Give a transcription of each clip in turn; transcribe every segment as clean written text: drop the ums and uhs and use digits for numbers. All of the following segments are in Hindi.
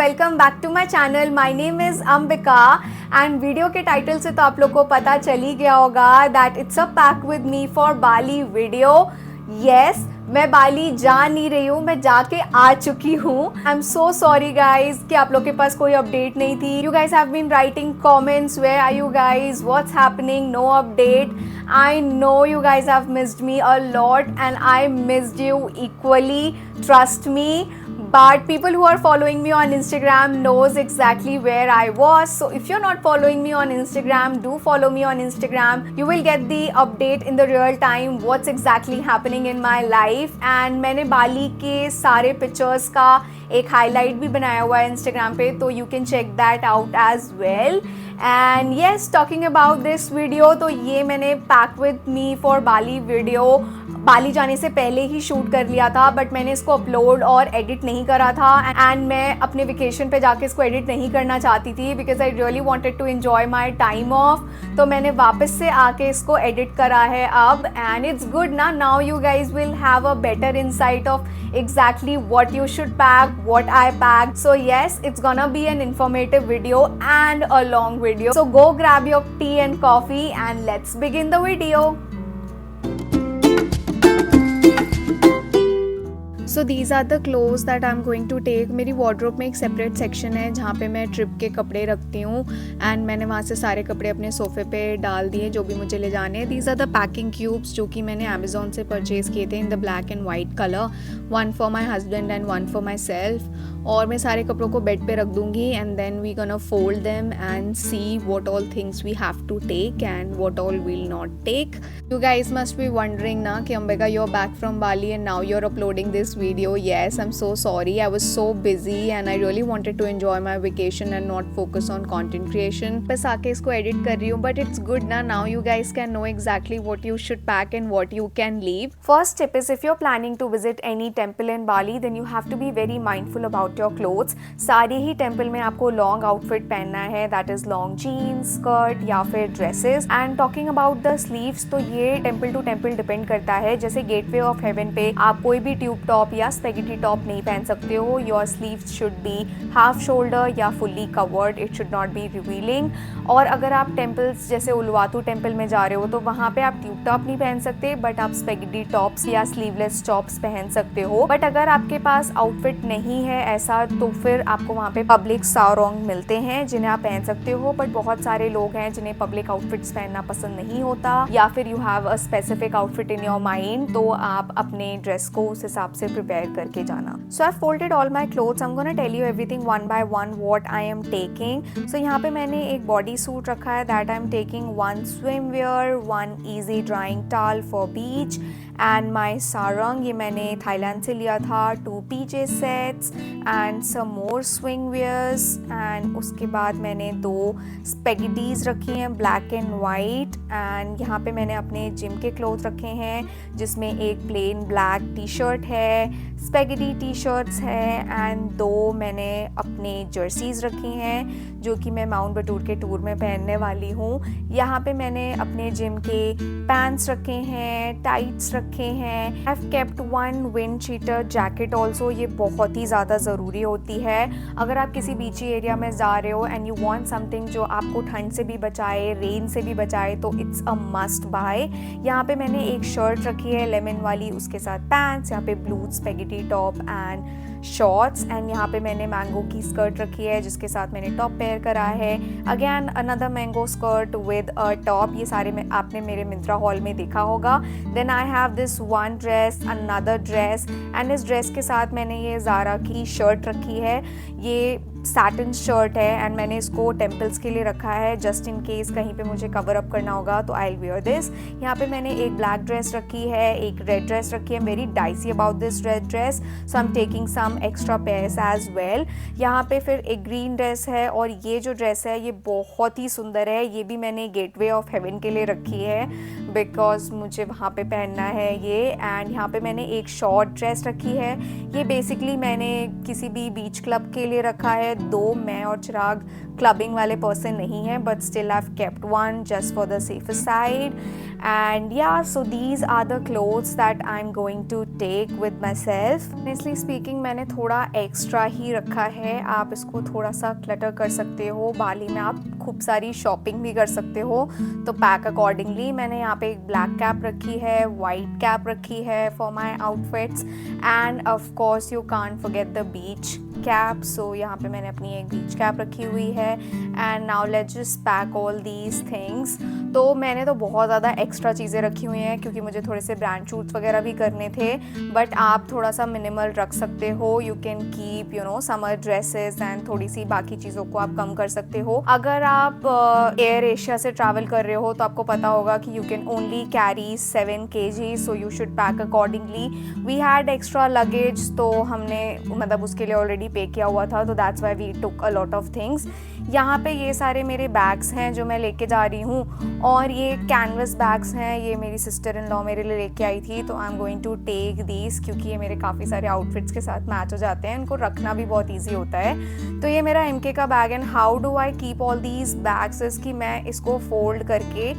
Welcome back to my channel. My name is Ambika and video के टाइटल से तो आप लोग को पता चल ही गया होगा that it's a pack with me for Bali video. Yes, मैं बाली जा नहीं रही हूँ, मैं जाके आ चुकी हूँ. I am so sorry guys कि आप लोग के पास कोई अपडेट नहीं थी. You guys have been writing comments, where are you guys, what's happening, no update. I know you guys have missed me a lot and I missed you equally, trust me. But people who are following me on Instagram knows exactly where I was. So if you're not following me on Instagram, do follow me on Instagram. You will get the update in the real time what's exactly happening in my life. And मैंने बाली के सारे pictures का एक highlight भी बनाया हुआ है Instagram पे, तो you can check that out as well. And yes, talking about this video, तो ये मैंने pack with me for Bali video बाली जाने से पहले ही शूट कर लिया था, बट मैंने इसको अपलोड और एडिट नहीं करा था. एंड मैं अपने वेकेशन पे जाके इसको एडिट नहीं करना चाहती थी because I really wanted to enjoy my time off. तो मैंने वापस से आके इसको एडिट करा है अब. एंड इट्स गुड ना, now you guys will have a better insight of exactly what you should pack, what I packed. So yes, it's gonna be an informative video and a long video. So go grab your tea and coffee and let's begin the video. So these are the clothes that I am going to take. मेरी वार्डरोब में एक सेपरेट सेक्शन है जहाँ पे मैं ट्रिप के कपड़े रखती हूँ. एंड मैंने वहाँ से सारे कपड़े अपने सोफ़े पे डाल दिए जो भी मुझे ले जाने हैं. These are the packing cubes जो कि मैंने अमेजोन से परचेज़ किए थे in the black and white colour. One for my husband and one for myself. और मैं सारे कपड़ों को बेड पे रख दूँगी and then we gonna fold them and see what all things we have to take and what all will not take. You guys must be wondering ना कि Ambika you are back from Bali and now you are uploading this video. Yes, I'm so sorry. I was so busy and I really wanted to enjoy my vacation and not focus on content creation. बस आके इसको edit कर रही हूँ, but it's good ना. Now you guys can know exactly what you should pack and what you can leave. First tip is if you're planning to visit any temple in Bali, then you have to be very mindful about your clothes. सारे ही temple में आपको long outfit पहनना है, that is long jeans, skirt या फिर dresses. And talking about the sleeves, तो ये temple to temple depend करता है. जैसे Gateway of Heaven पे आप कोई भी ट्यूब टॉप या स्पेगेटी टॉप नहीं पहन सकते हो. Your sleeves should be half shoulder या fully covered, it should not be revealing. और अगर आप टेम्पल्स जैसे उलवातू टेम्पल में जा रहे हो तो वहाँ पे आप ट्यूब टॉप नहीं पहन सकते, बट आप स्पेगेटी टॉप्स या स्लीवलेस टॉप्स पहन सकते हो. बट अगर आपके पास आउटफिट नहीं है ऐसा, तो फिर आपको वहाँ पे पब्लिक सारोंग मिलते हैं जिन्हें आप पहन सकते हो. बट बहुत सारे लोग हैं जिन्हें पब्लिक आउटफिट्स पहनना पसंद नहीं होता, या फिर you have a specific outfit in your mind, तो आप अपने ड्रेस को उस हिसाब से प्रिपेयर करके जाना. So I folded all my clothes. I am gonna tell you everything one by one what I am taking. So यहाँ पे मैंने एक बॉडी सूट रखा है that I am taking, one swimwear, one easy drying towel for beach and my sarong, ये मैंने थाईलैंड से लिया था. 2 PJ sets and some more swimwears. And उसके बाद मैंने 2 स्पेगेटीज़ रखी हैं ब्लैक एंड वाइट. एंड यहाँ पे मैंने अपने जिम के क्लोथ रखे हैं जिसमें एक प्लेन ब्लैक टी शर्ट है, स्पेगेटी टी शर्ट्स है एंड 2 मैंने अपने जर्सीज़ रखी हैं जो कि मैं माउंट बटूर के टूर में पहनने वाली हूँ. यहाँ पे मैंने अपने जिम के पैंट्स रखे हैं, टाइट्स रखे हैं. आई have kept one wind cheater jacket also. ये बहुत ही ज़्यादा ज़रूरी होती है अगर आप किसी बीची एरिया में जा रहे हो एंड यू वांट समथिंग जो आपको ठंड से भी बचाए, रेन से भी बचाए, तो इट्स अ मस्ट बाय. यहाँ पे मैंने एक शर्ट रखी है लेमन वाली, उसके साथ पैंट्स, यहाँ पे blue spaghetti top and shorts. And यहाँ पे मैंने मैंगो की स्कर्ट रखी है जिसके साथ मैंने टॉप पेयर करा है. Again another mango skirt with a top. ये सारे में आपने मेरे मिंत्रा हॉल में देखा होगा. Then I have this one dress, another dress, and इस ड्रेस के साथ मैंने ये ज़ारा की शर्ट रखी है. ये सैटिन शर्ट है एंड मैंने इसको टेम्पल्स के लिए रखा है जस्ट इन केस कहीं पे मुझे कवर अप करना होगा तो आई विल वेयर दिस. यहाँ पे मैंने एक ब्लैक ड्रेस रखी है, एक रेड ड्रेस रखी है. Very dicey about this red dress, so I am taking some extra pairs as well. यहाँ पे फिर एक ग्रीन ड्रेस है और ये जो ड्रेस है ये बहुत ही सुंदर है. ये भी मैंने गेटवे ऑफ हेवन के लिए रखी है बिकॉज मुझे वहाँ पे पहनना है ये. एंड यहाँ पे मैंने एक शॉर्ट ड्रेस रखी है. ये बेसिकली मैंने किसी भी बीच क्लब के लिए रखा है है, दो मैं और चिराग क्लबिंग वाले पर्सन नहीं हैं, but still I have kept one just for the safer side. And yeah so these are the clothes that I am going to take with myself. Honestly speaking मैंने थोड़ा एक्स्ट्रा ही रखा है. आप इसको थोड़ा सा क्लटर कर सकते हो. बाली में आप खूब सारी शॉपिंग भी कर सकते हो, तो पैक अकॉर्डिंगली. मैंने यहाँ पे एक ब्लैक कैप रखी है, वाइट कैप रखी है for my outfits, and of course you can't forget the beach cap. So यहाँ पे मैंने अपनी एक बीच कैप रखी हुई है. And now let's just pack all these things. तो मैंने तो बहुत ज़्यादा एक्स्ट्रा चीज़ें रखी हुई हैं क्योंकि मुझे थोड़े से ब्रांड शूट्स वगैरह भी करने थे, बट आप थोड़ा सा मिनिमल रख सकते हो. You can keep summer dresses and थोड़ी सी बाकी चीज़ों को आप कम कर सकते हो. अगर आप एयर एशिया से ट्रैवल कर रहे हो तो आपको पता होगा कि you can only carry 7 kg, so you should pack accordingly. We had extra luggage, तो हमने मतलब उसके लिए ऑलरेडी पे किया हुआ था, तो that's why we took a lot of things. यहाँ पे ये सारे मेरे बैग्स हैं जो मैं लेके जा रही हूँ, और ये कैनवस बैग्स हैं. ये मेरी सिस्टर इन लॉ मेरे लिए लेके आई थी, तो I am going to take these क्योंकि ये मेरे काफ़ी सारे आउटफिट्स के साथ मैच हो जाते हैं. इनको रखना भी बहुत ईजी होता है. तो ये मेरा MK का bag. And how do I keep all these bags is कि मैं इसको फोल्ड करके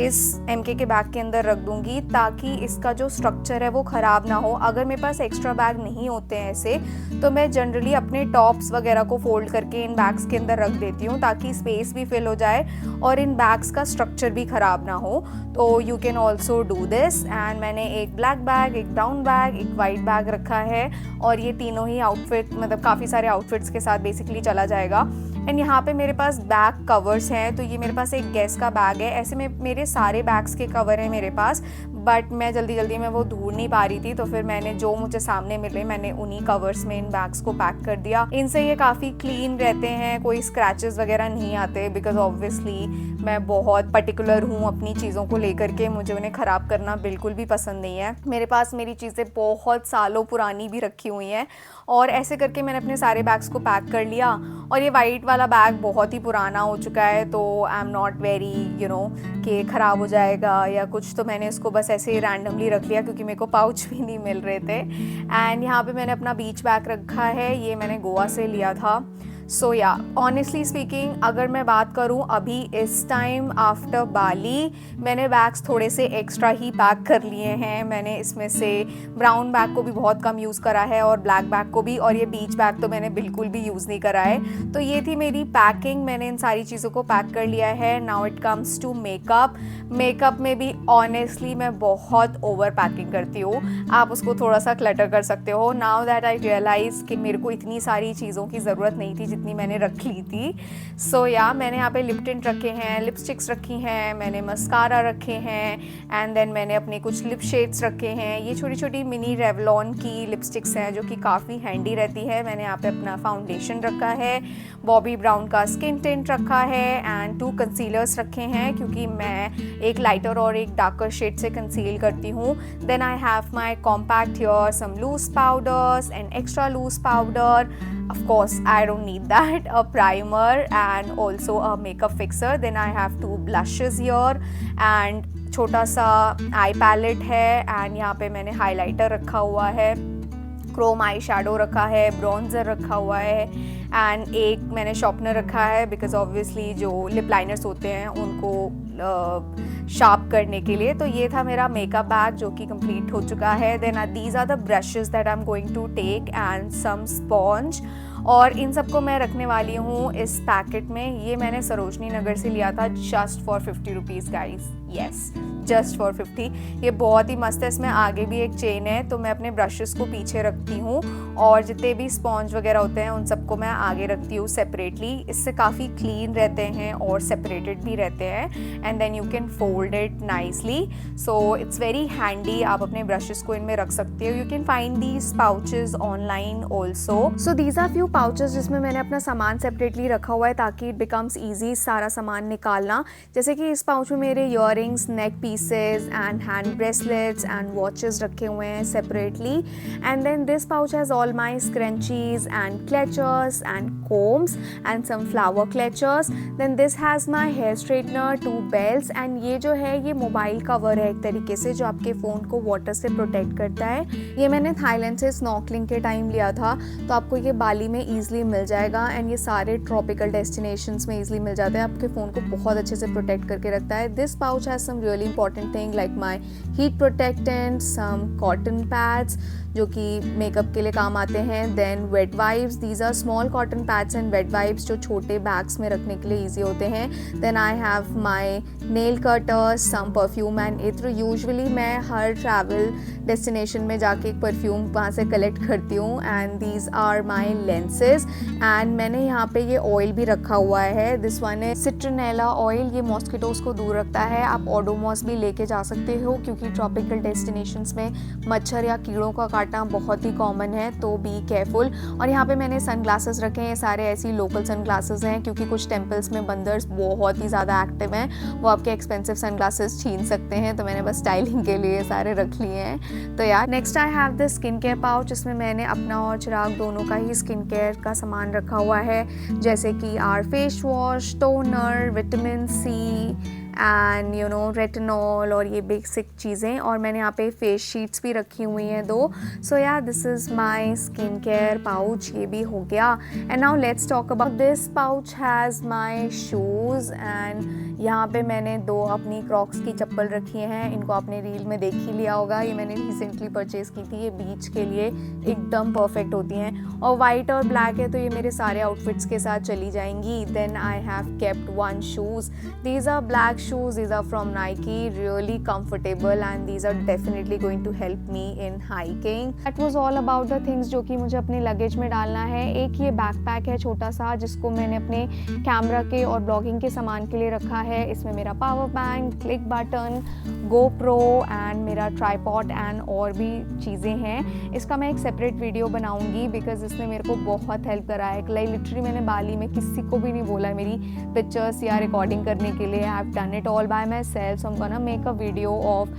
इस MK के बैग के अंदर रख दूँगी ताकि इसका जो स्ट्रक्चर है वो ख़राब ना हो. अगर मेरे पास एक्स्ट्रा बैग नहीं होते हैं ऐसे, तो मैं जनरली अपने टॉप्स वगैरह को फोल्ड करके इन बैग्स के अंदर रख देती हूँ ताकि स्पेस भी फिल हो जाए और इन बैग्स का स्ट्रक्चर भी ख़राब ना हो. तो you can also do this. And मैंने एक ब्लैक बैग, एक ब्राउन बैग, एक वाइट बैग रखा है, और ये तीनों ही आउटफिट मतलब काफ़ी सारे आउटफिट्स के साथ बेसिकली चला जाएगा. एंड यहाँ पे मेरे पास बैग कवर्स हैं, तो ये मेरे पास एक गैस का बैग है. ऐसे में मेरे सारे बैग्स के कवर हैं मेरे पास, बट मैं जल्दी में वो ढूंढ नहीं पा रही थी, तो फिर मैंने जो मुझे सामने मिले मैंने उन्हीं कवर्स में इन बैग्स को पैक कर दिया. इनसे ये काफ़ी क्लीन रहते हैं, कोई स्क्रैचेस वगैरह नहीं आते, बिकॉज ऑब्वियसली मैं बहुत पर्टिकुलर हूँ अपनी चीज़ों को लेकर के. मुझे उन्हें ख़राब करना बिल्कुल भी पसंद नहीं है. मेरे पास मेरी चीज़ें बहुत सालों पुरानी भी रखी हुई हैं, और ऐसे करके मैंने अपने सारे बैग्स को पैक कर लिया. और ये वाइट वाला बैग बहुत ही पुराना हो चुका है, तो आई एम नॉट वेरी कि ख़राब हो जाएगा या कुछ, तो मैंने इसको बस ऐसे ही रैंडमली रख लिया क्योंकि मेरे को पाउच भी नहीं मिल रहे थे. एंड यहाँ पे मैंने अपना बीच बैग रखा है, ये मैंने गोवा से लिया था. सो या ऑनेस्टली स्पीकिंग अगर मैं बात करूं अभी इस टाइम आफ्टर बाली, मैंने बैग्स थोड़े से एक्स्ट्रा ही पैक कर लिए हैं. मैंने इसमें से ब्राउन बैग को भी बहुत कम यूज़ करा है और ब्लैक बैग को भी, और ये बीच बैग तो मैंने बिल्कुल भी यूज़ नहीं करा है. तो ये थी मेरी पैकिंग. मैंने इन सारी चीज़ों को पैक कर लिया है. Now it comes to makeup में भी ऑनेस्टली मैं बहुत ओवर पैकिंग करती हूँ. आप उसको थोड़ा सा क्लटर कर सकते हो. नाउ दैट आई रियलाइज़ कि मेरे को इतनी सारी चीज़ों की ज़रूरत नहीं थी जितनी मैंने रख ली थी. सो या मैंने यहाँ पे लिप टिंट रखे हैं, लिपस्टिक्स रखी हैं, मैंने मस्कारा रखे हैं, एंड देन मैंने अपने कुछ लिप शेड्स रखे हैं. ये छोटी छोटी मिनी रेवलॉन की लिपस्टिक्स हैं जो कि काफ़ी हैंडी रहती है. मैंने यहाँ पे अपना फाउंडेशन रखा है, बॉबी ब्राउन का स्किन टिंट रखा है, एंड 2 कंसीलर्स रखे हैं क्योंकि मैं एक लाइटर और एक डार्कर शेड से कंसील करती हूँ. Then I have my compact here, some loose powders and extra loose powder. Of course, I don't need that. A primer and also a makeup fixer. Then I have 2 blushes here and छोटा सा आई पैलेट है. एंड यहाँ पे मैंने हाइलाइटर रखा हुआ है, क्रोम आई शैडो रखा है, ब्रॉन्जर रखा हुआ है, एंड एक मैंने शॉर्पनर रखा है बिकॉज ऑब्वियसली जो लिप लाइनर्स होते हैं उनको शार्प करने के लिए. तो ये था मेरा मेकअप बैग जो कि कंप्लीट हो चुका है. Then these are the brushes that I am going to take and some sponge, और इन सबको मैं रखने वाली हूँ इस पैकेट में. ये मैंने सरोजनी नगर से लिया था just for 50 rupees guys. Yes, just for 50. ये बहुत ही मस्त है. इसमें आगे भी एक चेन है, तो मैं अपने ब्रशेस को पीछे रखती हूँ और जितने भी स्पॉन्ज वगैरह होते हैं उन सबको मैं आगे रखती हूँ सेपरेटली. इससे काफ़ी क्लीन रहते हैं और सेपरेटेड भी रहते हैं. And then you can fold it nicely. So it's very handy. आप अपने ब्रशेस को इनमें रख सकते हो. You can find these pouches online also. So these are few pouches जिसमें मैंने अपना सामान सेपरेटली रखा हुआ है ताकि इट बिकम्स ईजी सारा सामान निकालना. जैसे कि इस पाउच में मेरे ear earrings, neck pieces and hand bracelets and watches रखे हुए हैं separately. And then this pouch has all my scrunchies and clutchers and combs and some flower clutchers. Then this has my hair straightener, 2 belts and ये जो है ये मोबाइल कवर है एक तरीके से जो आपके फ़ोन को वाटर से प्रोटेक्ट करता है. ये मैंने थाईलैंड से स्नॉर्कलिंग के टाइम लिया था, तो आपको ये बाली में ईजिली मिल जाएगा एंड ये सारे ट्रॉपिकल डेस्टिनेशंस में ईजिली मिल जाता है. आपके फ़ोन को बहुत अच्छे से प्रोटेक्ट करके रखता है. This pouch has some really important thing like my heat protectant, some cotton pads जो कि मेकअप के लिए काम आते हैं. Then wet wipes, these are small cotton pads and wet wipes जो छोटे बैग्स में रखने के लिए ईजी होते हैं. Then I have my nail cutters, some perfume and इत्र. यूजुअली मैं हर ट्रैवल डेस्टिनेशन में जाके एक परफ्यूम वहाँ से कलेक्ट करती हूँ. And these are my lenses and मैंने यहाँ पे ये ऑयल भी रखा हुआ है. दिस वन है सिट्रोनेला ऑयल. ये मॉस्किटोज़ को दूर रखता है. आप ओडोमॉस भी लेके जा सकते हो क्योंकि ट्रॉपिकल डेस्टिनेशंस में मच्छर या कीड़ों का काटना बहुत ही कॉमन है, तो बी केयरफुल. और यहाँ पे मैंने सन ग्लासेस रखे हैं. सारे ऐसी लोकल सन ग्लासेस हैं क्योंकि कुछ टेम्पल्स में बंदर्स बहुत ही ज़्यादा एक्टिव हैं, वो आपके एक्सपेंसिव सन ग्लासेस छीन सकते हैं, तो मैंने बस स्टाइलिंग के लिए सारे रख लिए हैं. तो यार next I have the skin care pouch. इसमें मैंने अपना और चिराग दोनों का ही स्किन केयर का सामान रखा हुआ है, जैसे कि our face wash, toner, vitamin C and you know retinol और ये बेसिक चीज़ें. और मैंने यहाँ पे फेस शीट्स भी रखी हुई हैं 2. सो या this is my skin care pouch. ये भी हो गया. And now let's talk about this pouch has my shoes. And यहाँ पे मैंने 2 अपनी क्रॉक्स की चप्पल रखी हैं. इनको आपने रील में देख ही लिया होगा. ये मैंने रिसेंटली परचेज़ की थी. ये बीच के लिए एकदम परफेक्ट होती हैं और वाइट और ब्लैक है तो ये मेरे सारे आउटफिट्स के साथ चली जाएंगी. Then I have kept 1 shoes. These are black shoes. These are from Nike, really comfortable and these are definitely going to help me in hiking. That was all about the things जो कि मुझे अपने लगेज में डालना है. एक ये बैकपैक है छोटा सा जिसको मैंने अपने कैमरा के और ब्लॉगिंग के सामान के लिए रखा है. इसमें मेरा power bank, click button, GoPro and मेरा ट्राईपॉड एंड और भी चीज़ें हैं. इसका मैं एक सेपरेट वीडियो बनाऊंगी बिकॉज इसने मेरे को बहुत हेल्प करा है. लिटरली मैंने बाली में किसी को भी नहीं बोला मेरी पिक्चर्स या रिकॉर्डिंग करने के लिए. I have done it all by myself, so I'm gonna make a video of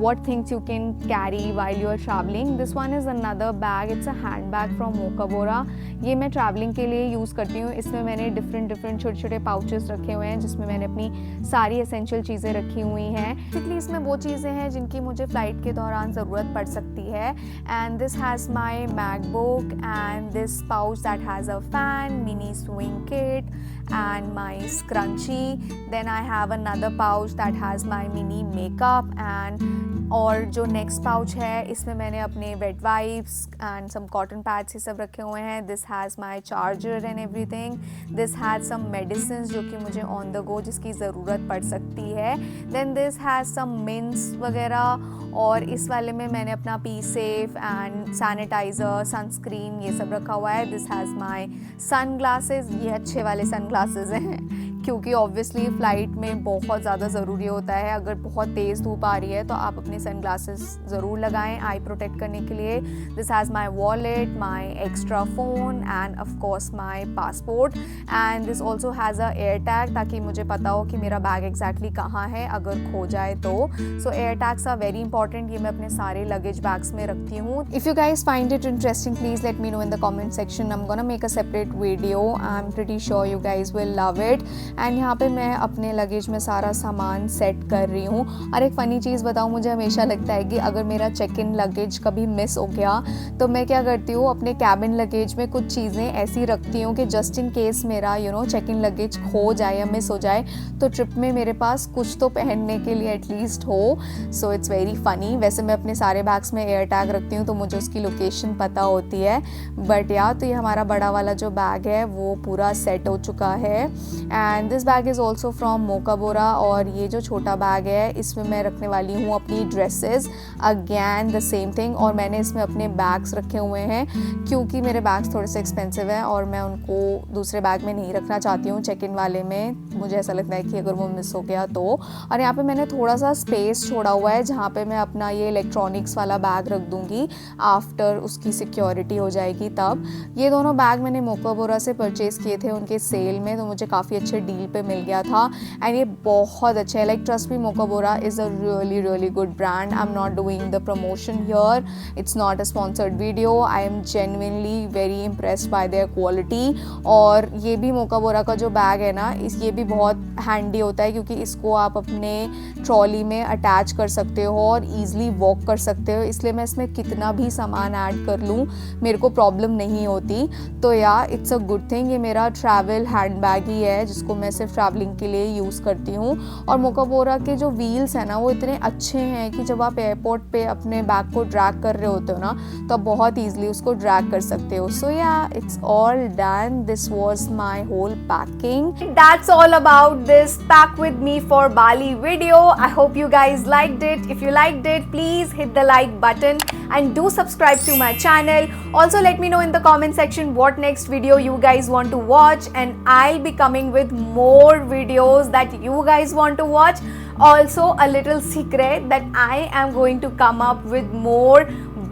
what things you can carry while you're traveling. This one is another bag. It's a handbag from Mokabora. ये मैं ट्रैवलिंग के लिए यूज़ करती हूँ. इसमें मैंने डिफरेंट छोटे छोटे पाउचेस रखे हुए हैं जिसमें मैंने अपनी सारी एसेंशियल चीज़ें रखी हुई हैं. बेसिकली इसमें वो चीज़ें हैं जिनकी मुझे फ़्लाइट के दौरान ज़रूरत पड़ सकती है. And this has my MacBook and this pouch that has a fan, mini swing kit and my scrunchie. Then I have another pouch that has my mini makeup and और जो नेक्स्ट पाउच है इसमें मैंने अपने wet wipes and some cotton pads ये सब रखे हुए हैं. This has my charger and everything. This has some medicine जो कि मुझे ऑन द गो जिसकी ज़रूरत पड़ सकती है. Then this has some mints वगैरह. और इस वाले में मैंने अपना pee safe and sanitiser, sunscreen ये सब रखा हुआ है. This has my sunglasses. ये अच्छे वाले सन ग्लासेस हैं क्योंकि ऑब्वियसली फ़्लाइट में बहुत ज़्यादा ज़रूरी होता है. अगर बहुत तेज़ धूप आ रही है तो आप अपने सन ग्लासेस ज़रूर लगाएं आई प्रोटेक्ट करने के लिए. This has my wallet, my extra phone and of course my passport. And this also has a air tag ताकि मुझे पता हो कि मेरा बैग एग्जैक्टली कहाँ है अगर खो जाए तो. So AirTags are very important. ये मैं अपने सारे लगेज बैग्स में रखती हूँ. If you guys find it interesting please let me know in the comment section. I am gonna make a separate video. I am pretty sure you guys will love it. And यहाँ पे मैं अपने लगेज में सारा सामान सेट कर रही हूँ. और एक फ़नी चीज़ बताऊँ, मुझे हमेशा लगता है कि अगर मेरा चेक इन लगेज कभी मिस हो गया तो मैं क्या करती हूँ अपने कैबिन लगेज में कुछ चीज़ें ऐसी रखती हूँ कि जस्ट इन केस मेरा चेक इन लगेज खो जाए या मिस हो जाए तो ट्रिप में मेरे पास कुछ तो पहनने के लिए एटलीस्ट हो. सो इट्स वेरी फ़नी. वैसे मैं अपने सारे बैग्स में एयर टैग रखती हूँ तो मुझे उसकी लोकेशन पता होती है. बट या तो ये हमारा बड़ा वाला जो बैग है वो पूरा सेट हो चुका है. And this bag is also from Mokobara. और ये जो छोटा बैग है इसमें मैं रखने वाली हूँ अपनी dresses. Again the same thing. और मैंने इसमें अपने बैग्स रखे हुए हैं क्योंकि मेरे बैग्स थोड़े से एक्सपेंसिव हैं और मैं उनको दूसरे बैग में नहीं रखना चाहती हूँ. चेक इन वाले में मुझे ऐसा लगता है कि अगर वो मिस हो गया तो. और यहाँ पे मैंने थोड़ा सा स्पेस छोड़ा हुआ है जहाँ पे मैं अपना ये इलेक्ट्रॉनिक्स वाला बैग रख दूँगी आफ्टर उसकी सिक्योरिटी हो जाएगी तब. ये दोनों बैग मैंने मोकाबोरा से परचेज़ किए थे उनके सेल में, तो मुझे काफ़ी अच्छे डील पे मिल गया था एंड ये बहुत अच्छा है. Like trust me, Mokobara is a really good brand. I am not doing the promotion here, it's not a sponsored video. I am genuinely very impressed by their quality. और ये भी मोका बोरा का जो बैग है ना, ये भी बहुत हैंडी होता है क्योंकि इसको आप अपने ट्रॉली में अटैच कर सकते हो और ईज़िली वॉक कर सकते हो. इसलिए मैं इसमें कितना भी सामान ऐड कर लूँ मेरे को प्रॉब्लम नहीं होती. तो या इट्स अ गुड थिंग. ये मेरा ट्रैवल हैंड बैग ही है जिसको मैं सिर्फ ट्रैवलिंग के लिए यूज़ करती हूँ. और मोका बोरा के जो व्हील्स हैं ना वो इतने अच्छे हैं कि जब आप एयरपोर्ट पे अपने बैग को ड्रैग कर रहे होते हो ना तो आप बहुत ईजिली उसको ड्रैग कर सकते हो. So yeah it's all done. This was my whole packing. That's all about this pack with me for Bali video. I hope you guys liked it. If you liked it, please hit the like button and do subscribe to my channel. Also let me know in the comment section what next video you guys want to watch, and I'll be coming with more videos that you guys want to watch. Also a little secret that I am going to come up with more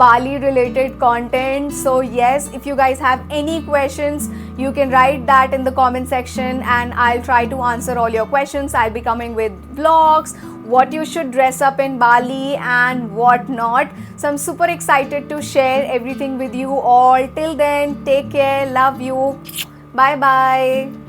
Bali related content. So yes, if you guys have any questions, you can write that in the comment section and I'll try to answer all your questions. I'll be coming with vlogs, what you should dress up in Bali and what not. So I'm super excited to share everything with you all. Till then, take care, love you, bye bye.